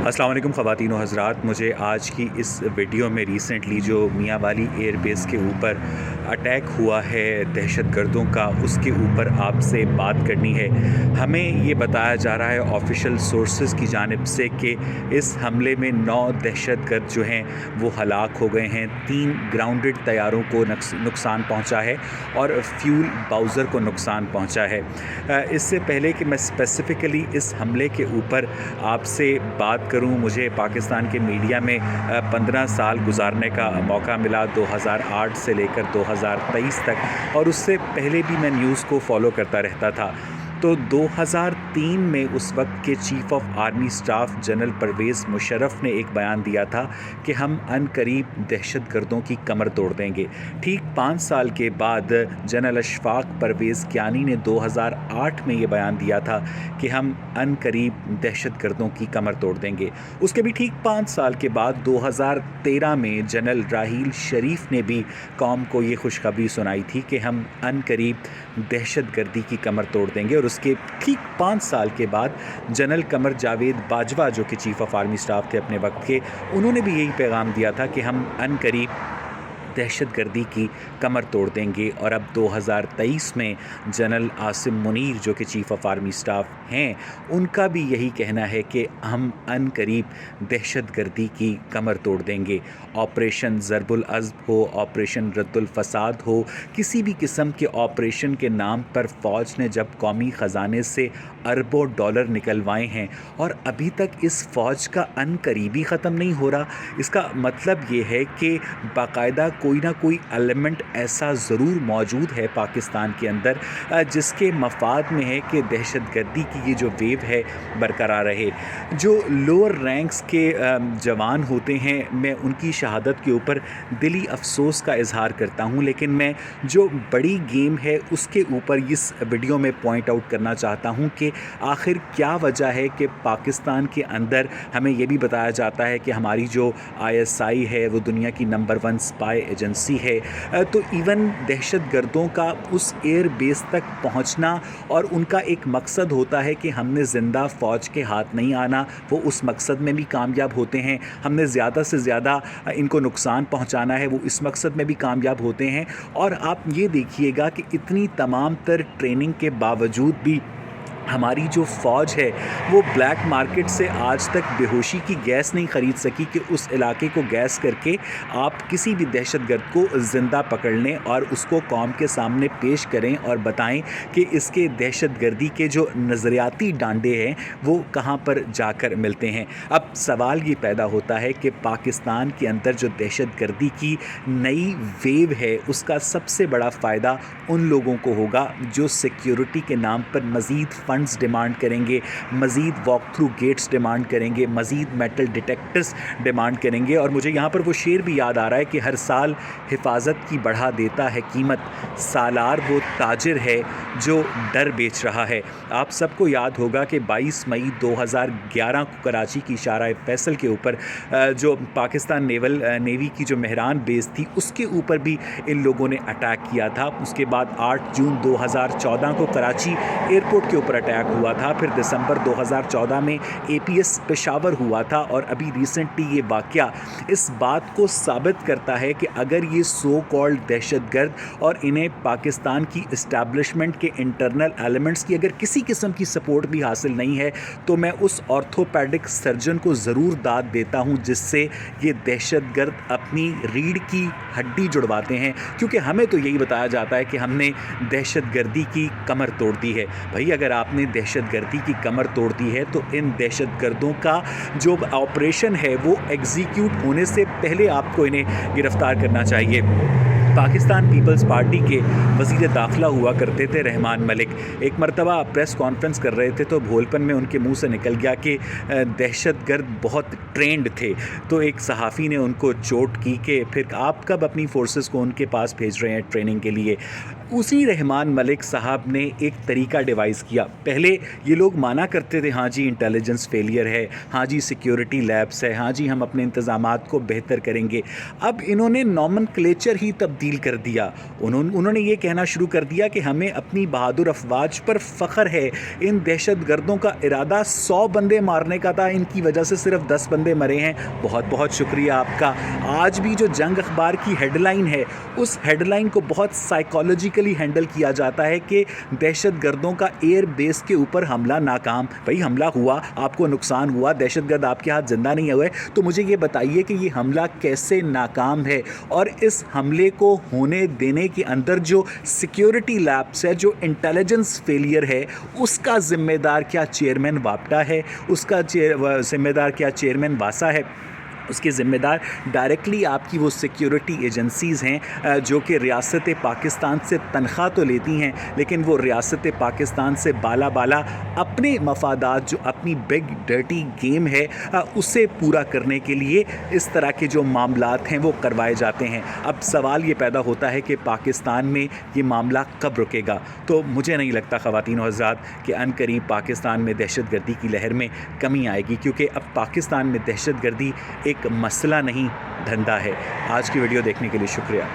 अस्सलाम वालेकुम ख़वातीन व हज़रात। मुझे आज की इस वीडियो में रिसेंटली जो मियाँ वाली एयर बेस के ऊपर अटैक हुआ है दहशत गर्दों का, उसके ऊपर आपसे बात करनी है। हमें ये बताया जा रहा है ऑफिशियल सोर्सेज़ की जानिब से कि इस हमले में 9 दहशत गर्द जो हैं वो हलाक हो गए हैं, 3 ग्राउंडेड तैयारों को नुकसान पहुँचा है और फ्यूल बाउज़र को नुकसान पहुँचा है। इससे पहले कि मैं स्पेसिफ़िकली इस हमले के ऊपर आपसे बात करूं, मुझे पाकिस्तान के मीडिया में 15 साल गुजारने का मौका मिला, 2008 से लेकर 2023 तक, और उससे पहले भी मैं न्यूज़ को फॉलो करता रहता था। तो 2003 में उस वक्त के chief of army staff general Pervez Musharraf ने एक बयान दिया था कि हम अनकरीब दहशत गर्दों की कमर तोड़ देंगे। ठीक 5 साल के बाद जनरल अशफाक परवेज़ कियानी ने 2008 में ये बयान दिया था कि हम अनकरीब दहशत गर्दों की कमर तोड़ देंगे। उसके भी ठीक 5 साल के बाद 2013 में जनरल राहील शरीफ ने भी कौम को ये खुशखबरी सुनाई थी कि हम अनकरीब दहशत गर्दी की कमर तोड़ देंगे। और उसके ठीक 5 साल के बाद जनरल कमर जावेद बाजवा, जो कि चीफ़ ऑफ आर्मी स्टाफ थे अपने वक्त के, उन्होंने भी यही पैगाम दिया था कि हम अनकरीब दहशत गर्दी की कमर तोड़ देंगे। और अब 2023 में जनरल आसिम मुनीर, जो कि चीफ़ ऑफ आर्मी स्टाफ हैं, उनका भी यही कहना है कि हम अनकरीब दहशत गर्दी की कमर तोड़ देंगे। ऑपरेशन ज़रबुल अज़्ब हो, ऑपरेशन रद्दुल फ़साद हो, किसी भी किस्म के ऑपरेशन के नाम पर फ़ौज ने जब कौमी ख़जाने से अरबों डॉलर निकलवाए हैं और अभी तक इस फ़ौज का अनकरीबी ख़त्म नहीं हो रहा, इसका मतलब ये है कि बाकायदा कोई ना कोई एलिमेंट ऐसा ज़रूर मौजूद है पाकिस्तान के अंदर जिसके मफाद में है कि दहशत गर्दी की ये जो वेव है बरकरार रहे। जो लोअर रैंक्स के जवान होते हैं, मैं उनकी शहादत के ऊपर दिली अफसोस का इजहार करता हूँ, लेकिन मैं जो बड़ी गेम है उसके ऊपर इस वीडियो में पॉइंट आउट करना चाहता हूँ कि आखिर क्या वजह है कि पाकिस्तान के अंदर हमें ये भी बताया जाता है कि हमारी जो ISI है वो दुनिया की नंबर 1 स्पाई एजेंसी है। तो इवन दहशत गर्दों का उस एयर बेस तक पहुंचना और उनका एक मकसद होता है कि हमने ज़िंदा फ़ौज के हाथ नहीं आना, वो उस मकसद में भी कामयाब होते हैं। हमने ज़्यादा से ज़्यादा इनको नुकसान पहुंचाना है, वो इस मकसद में भी कामयाब होते हैं। और आप ये देखिएगा कि इतनी तमाम तर ट्रेनिंग के बावजूद भी हमारी जो फ़ौज है वो ब्लैक मार्केट से आज तक बेहोशी की गैस नहीं ख़रीद सकी कि उस इलाके को गैस करके आप किसी भी दहशतगर्द को ज़िंदा पकड़ लें और उसको कौम के सामने पेश करें और बताएं कि इसके दहशतगर्दी के जो नज़रियाती डांडे हैं वो कहां पर जाकर मिलते हैं। अब सवाल ये पैदा होता है कि पाकिस्तान के अंदर जो दहशतगर्दी की नई वेव है उसका सबसे बड़ा फ़ायदा उन लोगों को होगा जो सिक्योरिटी के नाम पर मज़ीद फंड्स डिमांड करेंगे, मज़ीद वॉक थ्रू गेट्स डिमांड करेंगे, मज़ीद मेटल डिटेक्टर्स डिमांड करेंगे। और मुझे यहाँ पर वो शेर भी याद आ रहा है कि हर साल हिफाजत की बढ़ा देता है कीमत, सालार वो ताजिर है जो डर बेच रहा है। आप सबको याद होगा कि 22 मई 2011 को कराची की शारा फैसल के ऊपर जो पाकिस्तान नेवी की जो मेहरान बेस थी उसके ऊपर भी इन लोगों ने अटैक किया था। उसके बाद 8 जून 2014 को कराची एयरपोर्ट के ऊपर अटैक हुआ था। फिर दिसंबर 2014 में APS पेशावर हुआ था। और अभी रिसेंटली ये वाक़या इस बात को साबित करता है कि अगर ये सो कॉल्ड दहशतगर्द और इन्हें पाकिस्तान की इस्टेब्लिशमेंट के इंटरनल एलिमेंट्स की अगर किसी किस्म की सपोर्ट भी हासिल नहीं है तो मैं उस ऑर्थोपेडिक सर्जन को ज़रूर दाद देता हूँ जिससे ये दहशतगर्द अपनी रीढ़ की हड्डी जुड़वाते हैं, क्योंकि हमें तो यही बताया जाता है कि हमने दहशतगर्दी की कमर तोड़ दी है। भाई अगर आपने दहशतगर्दी की कमर तोड़ दी है तो इन दहशतगर्दों का जो ऑपरेशन है वो एग्जीक्यूट होने से पहले आपको इन्हें गिरफ्तार करना चाहिए। पाकिस्तान पीपल्स पार्टी के वज़ीर दाखिला हुआ करते थे रहमान मलिक, एक मरतबा प्रेस कॉन्फ्रेंस कर रहे थे तो भोलपन में उनके मुंह से निकल गया कि दहशतगर्द बहुत ट्रेंड थे। तो एक सहाफ़ी ने उनको चोट की कि फिर आप कब अपनी फोर्सेस को उनके पास भेज रहे हैं ट्रेनिंग के लिए। उसी रहमान मलिक साहब ने एक तरीका डिवाइस किया। पहले ये लोग माना करते थे हाँ जी इंटेलिजेंस फेलियर है, हाँ जी सिक्योरिटी लैब्स है, हाँ जी हम अपने इंतज़ामात को बेहतर करेंगे। अब इन्होंने नॉमनक्लेचर ही तब्दील कर दिया। उन्होंने ये कहना शुरू कर दिया कि हमें अपनी बहादुर अफवाज पर फ़ख्र है। इन दहशत गर्दों का इरादा 100 बंदे मारने का था, इनकी वजह से सिर्फ 10 बंदे मरे हैं। बहुत बहुत शुक्रिया आपका। आज भी जो जंग अखबार की हेडलाइन है, उस हेडलाइन को बहुत साइकोलॉजिकली हैंडल किया जाता है कि दहशत गर्दों का एयर बेस के ऊपर हमला नाकाम। भाई हमला हुआ, आपको नुकसान हुआ, दहशत गर्द आपके हाथ जिंदा नहीं हुए, तो मुझे ये बताइए कि ये हमला कैसे नाकाम है, और इस हमले को होने देने के अंदर जो सिक्योरिटी लैब्स है, जो इंटेलिजेंस फेलियर है, उसका जिम्मेदार क्या चेयरमैन वापटा है, उसका जिम्मेदार क्या चेयरमैन वासा है, उसके ज़िम्मेदार डायरेक्टली आपकी वो सिक्योरिटी एजेंसीज़ हैं जो कि रियासत पाकिस्तान से तनख्वाह तो लेती हैं, लेकिन वो रियासत पाकिस्तान से बाला बाला अपने मफादात, जो अपनी बिग डर्टी गेम है, उसे पूरा करने के लिए इस तरह के जो मामलात हैं वो करवाए जाते हैं। अब सवाल ये पैदा होता है कि पाकिस्तान में ये मामला कब रुकेगा। तो मुझे नहीं लगता ख़वातीन और हज़रात कि अनकरीब पाकिस्तान में दहशत गर्दी की लहर में कमी आएगी, क्योंकि अब पाकिस्तान में दहशत गर्दी एक मसला नहीं, धंधा है। आज की वीडियो देखने के लिए शुक्रिया।